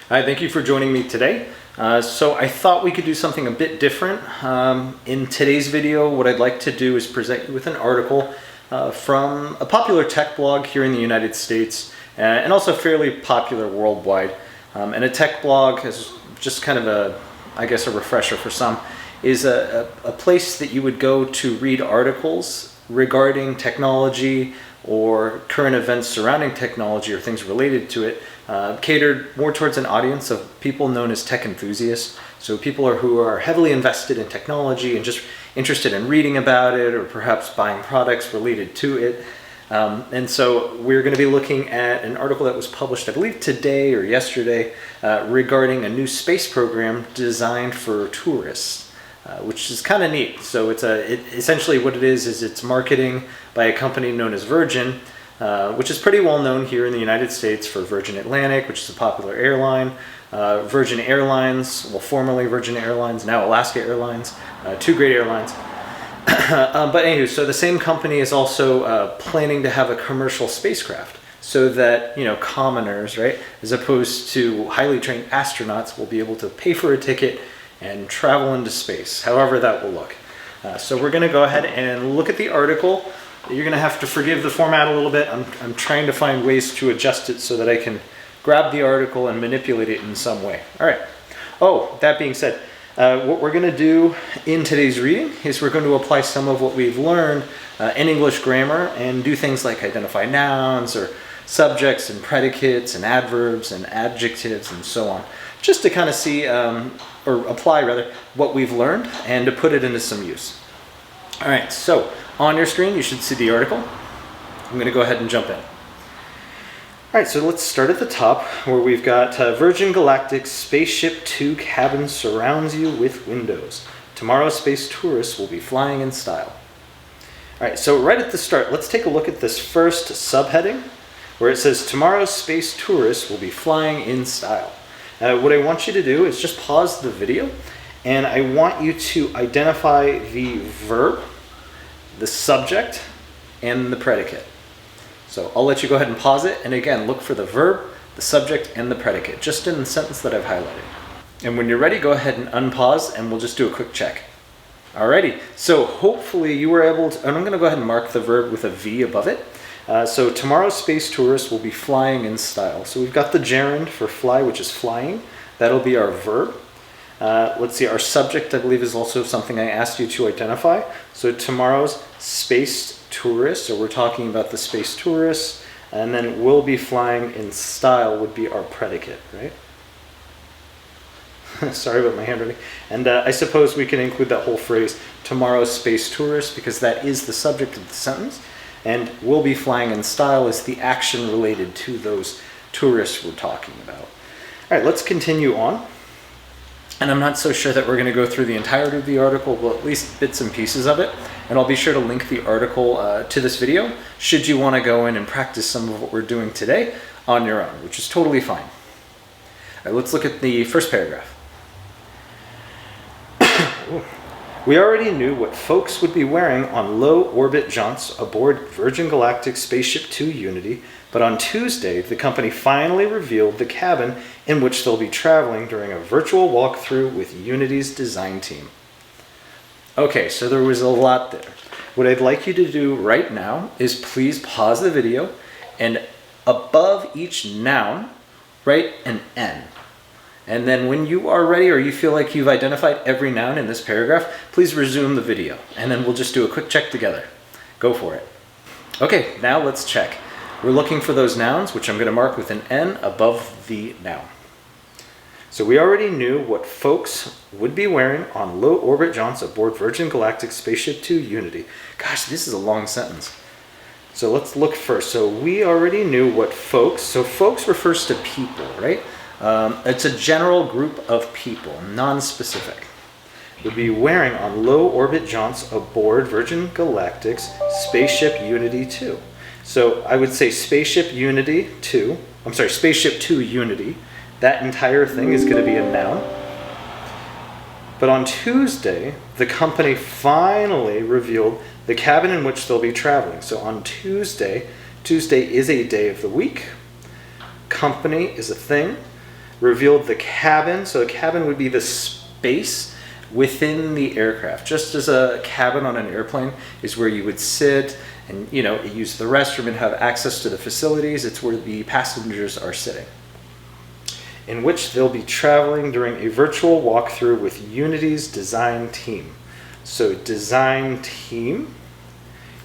Hi, thank you for joining me today. So I thought we could do something a bit different. In today's video, what I'd like to do is present you with an article from a popular tech blog here in the United States and also fairly popular worldwide. And a tech blog is just kind of a refresher for some, is a place that you would go to read articles regarding technology or current events surrounding technology or things related to it, catered more towards an audience of people known as tech enthusiasts. So people who are heavily invested in technology and just interested in reading about it or perhaps buying products related to it. And so we're going to be looking at an article that was published, I believe today or yesterday, regarding a new space program designed for tourists. Which is kind of neat. So essentially what it is it's marketing by a company known as Virgin, which is pretty well known here in the United States for Virgin Atlantic, which is a popular airline. Virgin Airlines, well, formerly Virgin Airlines, now Alaska Airlines, two great airlines. But anywho, so the same company is also planning to have a commercial spacecraft so that, commoners, right, as opposed to highly trained astronauts, will be able to pay for a ticket and travel into space, however that will look. So we're going to go ahead and look at the article. You're going to have to forgive the format a little bit. I'm trying to find ways to adjust it so that I can grab the article and manipulate it in some way. All right. Oh, that being said, what we're going to do in today's reading is we're going to apply some of what we've learned in English grammar and do things like identify nouns or subjects and predicates and adverbs and adjectives and so on, just to kind of see, or apply rather, what we've learned and to put it into some use. All right, so on your screen you should see the article. I'm going to go ahead and jump in. All right, so let's start at the top where we've got Virgin Galactic SpaceShipTwo cabin surrounds you with windows. Tomorrow's space tourists will be flying in style. All right, so right at the start, let's take a look at this first subheading where it says tomorrow's space tourists will be flying in style. What I want you to do is just pause the video and I want you to identify the verb, the subject, and the predicate. So I'll let you go ahead and pause it, and again, look for the verb, the subject, and the predicate, just in the sentence that I've highlighted. And when you're ready, go ahead and unpause and we'll just do a quick check. Alrighty, so hopefully you were able to, and I'm going to go ahead and mark the verb with a V above it. So tomorrow's space tourists will be flying in style. So we've got the gerund for fly, which is flying. That'll be our verb. Let's see, our subject, I believe, is also something I asked you to identify. So tomorrow's space tourists, so we're talking about the space tourists, and then will be flying in style would be our predicate, right? Sorry about my handwriting. And I suppose we can include that whole phrase, tomorrow's space tourists, because that is the subject of the sentence. And will be flying in style is the action related to those tourists we're talking about. All right, let's continue on. And I'm not so sure that we're going to go through the entirety of the article, but at least bits and pieces of it. And I'll be sure to link the article to this video, should you want to go in and practice some of what we're doing today on your own, which is totally fine. All right, let's look at the first paragraph. We already knew what folks would be wearing on low-orbit jaunts aboard Virgin Galactic SpaceShipTwo Unity, but on Tuesday, the company finally revealed the cabin in which they'll be traveling during a virtual walkthrough with Unity's design team. Okay, so there was a lot there. What I'd like you to do right now is please pause the video and above each noun, write an N. And then when you are ready or you feel like you've identified every noun in this paragraph, please resume the video and then we'll just do a quick check together. Go for it. Okay, now let's check. We're looking for those nouns, which I'm going to mark with an N above the noun. So we already knew what folks would be wearing on low orbit jaunts aboard Virgin Galactic SpaceShipTwo Unity. Gosh, this is a long sentence. So let's look first. So we already knew what folks, so folks refers to people, right? It's a general group of people, non-specific, would be wearing on low-orbit jaunts aboard Virgin Galactic's Spaceship Unity 2. So I would say Spaceship Unity 2, I'm sorry, SpaceShipTwo Unity, that entire thing is going to be a noun. But on Tuesday, the company finally revealed the cabin in which they'll be traveling. So on Tuesday is a day of the week. Company is a thing. revealed the cabin. So the cabin would be the space within the aircraft. Just as a cabin on an airplane is where you would sit and use the restroom and have access to the facilities, it's where the passengers are sitting. In which they'll be traveling during a virtual walkthrough with Unity's design team. So design team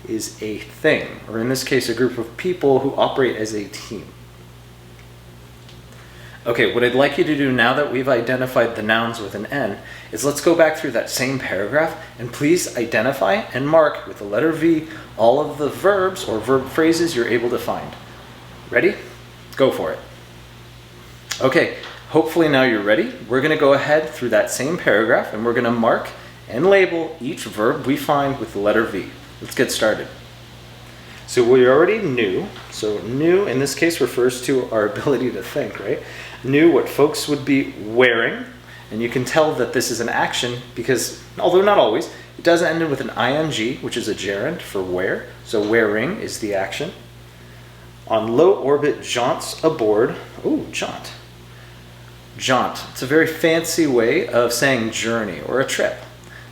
is a thing, or in this case, a group of people who operate as a team. Okay, what I'd like you to do now that we've identified the nouns with an N is let's go back through that same paragraph and please identify and mark with the letter V all of the verbs or verb phrases you're able to find. Ready? Go for it. Okay, hopefully now you're ready. We're going to go ahead through that same paragraph and we're going to mark and label each verb we find with the letter V. Let's get started. So we already knew, so knew in this case refers to our ability to think, right? Knew what folks would be wearing, and you can tell that this is an action because, although not always, it does end with an ing, which is a gerund for wear, so wearing is the action. On low orbit jaunts aboard, ooh, jaunt. Jaunt, it's a very fancy way of saying journey or a trip.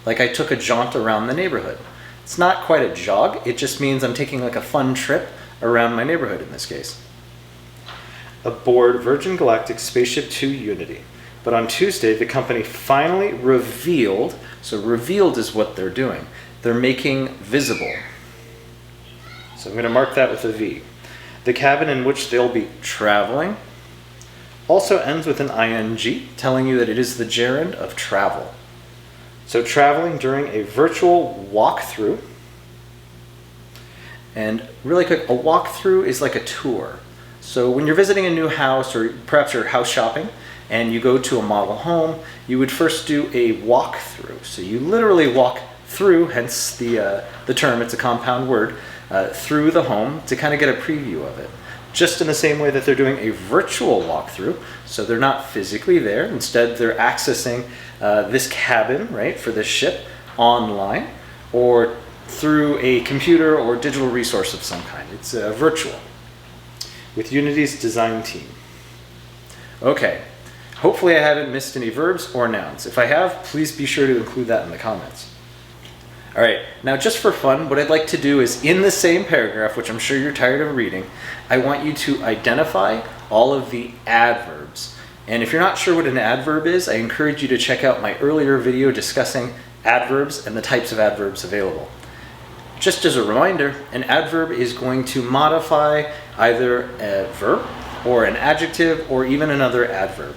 Like I took a jaunt around the neighborhood. It's not quite a jog, it just means I'm taking like a fun trip around my neighborhood in this case. Aboard Virgin Galactic SpaceShipTwo Unity. But on Tuesday, the company finally revealed, so revealed is what they're doing. They're making visible. So I'm going to mark that with a V. The cabin in which they'll be traveling also ends with an ing, telling you that it is the gerund of travel. So traveling during a virtual walkthrough. And really quick, a walkthrough is like a tour. So when you're visiting a new house or perhaps you're house shopping and you go to a model home, you would first do a walkthrough. So you literally walk through, hence the term, it's a compound word, through the home to kind of get a preview of it. Just in the same way that they're doing a virtual walkthrough, so they're not physically there. Instead, they're accessing this cabin, right, for this ship online or through a computer or digital resource of some kind. It's virtual with Unity's design team. Okay, hopefully I haven't missed any verbs or nouns. If I have, please be sure to include that in the comments. All right, now just for fun, what I'd like to do is in the same paragraph, which I'm sure you're tired of reading, I want you to identify all of the adverbs. And if you're not sure what an adverb is, I encourage you to check out my earlier video discussing adverbs and the types of adverbs available. Just as a reminder, an adverb is going to modify either a verb or an adjective or even another adverb.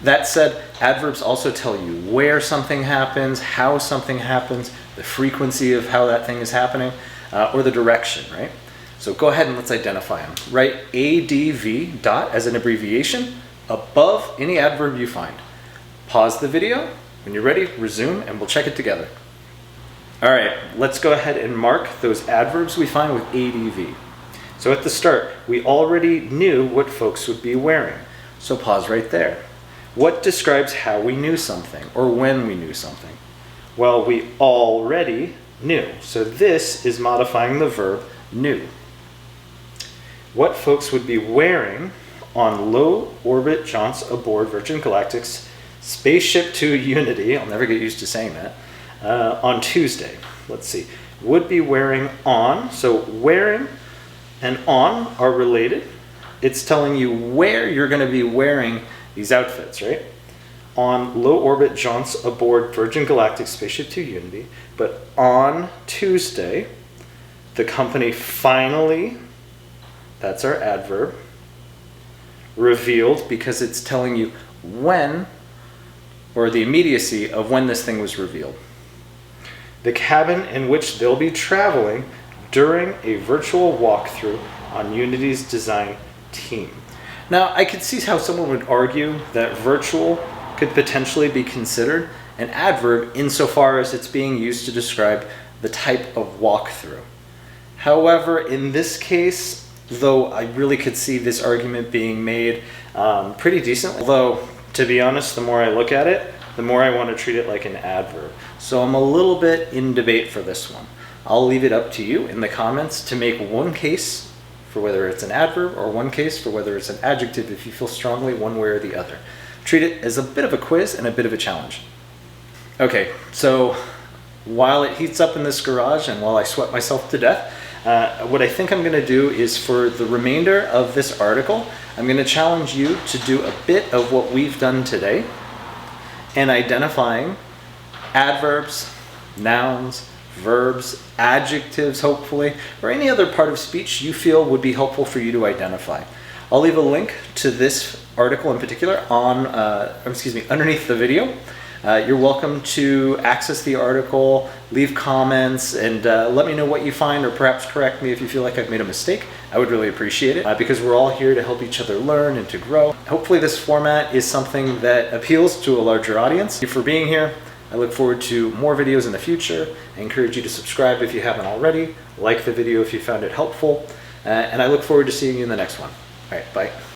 That said, adverbs also tell you where something happens, how something happens, the frequency of how that thing is happening, or the direction, right? So go ahead and let's identify them. Write ADV dot as an abbreviation above any adverb you find. Pause the video. When you're ready, resume and we'll check it together. All right, let's go ahead and mark those adverbs we find with ADV. So at the start, we already knew what folks would be wearing. So pause right there. What describes how we knew something or when we knew something? Well, we already knew. So this is modifying the verb knew. What folks would be wearing on low orbit jaunts aboard Virgin Galactic's SpaceShipTwo Unity, I'll never get used to saying that, on Tuesday. Let's see. Would be wearing on, so wearing and on are related. It's telling you where you're going to be wearing these outfits, right? On low orbit jaunts aboard Virgin Galactic SpaceShipTwo Unity, but on Tuesday, the company finally, that's our adverb, revealed, because it's telling you when, or the immediacy of when this thing was revealed. The cabin in which they'll be traveling during a virtual walkthrough on Unity's design team. Now, I could see how someone would argue that virtual could potentially be considered an adverb insofar as it's being used to describe the type of walkthrough. However, in this case, though I really could see this argument being made pretty decent, although to be honest, the more I look at it, the more I want to treat it like an adverb. So I'm a little bit in debate for this one. I'll leave it up to you in the comments to make one case for whether it's an adverb, or one case for whether it's an adjective if you feel strongly one way or the other. Treat it as a bit of a quiz and a bit of a challenge. Okay, so while it heats up in this garage and while I sweat myself to death, what I think I'm going to do is, for the remainder of this article, I'm going to challenge you to do a bit of what we've done today in identifying adverbs, nouns, verbs, adjectives, hopefully, or any other part of speech you feel would be helpful for you to identify. I'll leave a link to this article in particular underneath the video. You're welcome to access the article, leave comments, and let me know what you find, or perhaps correct me if you feel like I've made a mistake. I would really appreciate it, because we're all here to help each other learn and to grow. Hopefully this format is something that appeals to a larger audience. Thank you for being here. I look forward to more videos in the future. I encourage you to subscribe if you haven't already, like the video if you found it helpful, and I look forward to seeing you in the next one. All right, bye.